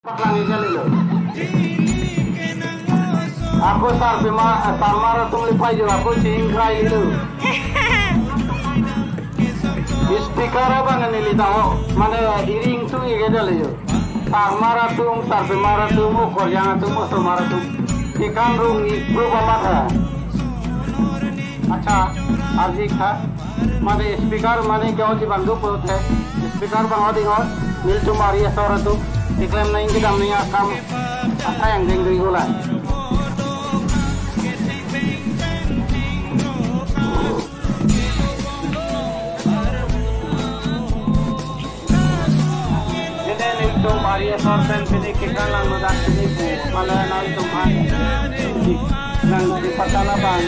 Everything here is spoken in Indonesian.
Aku sarmara tum lipai jo aku cingkrai itu. Speaker apa nani tahu mana iring tu ये क्या ले जो sarmara tum ukor yang tum sarmara tum ikan rung itu apa था अच्छा आजी था mana speaker mana क्या होती बंदू पोत है speaker bang और मिल तुम्हारी असर तुम iklim na hindi kami akam asayang dengri gula. Jadi itu Maria sorsen sini kita lang mudah sini bu malah nanti tuhan nang di patana bang.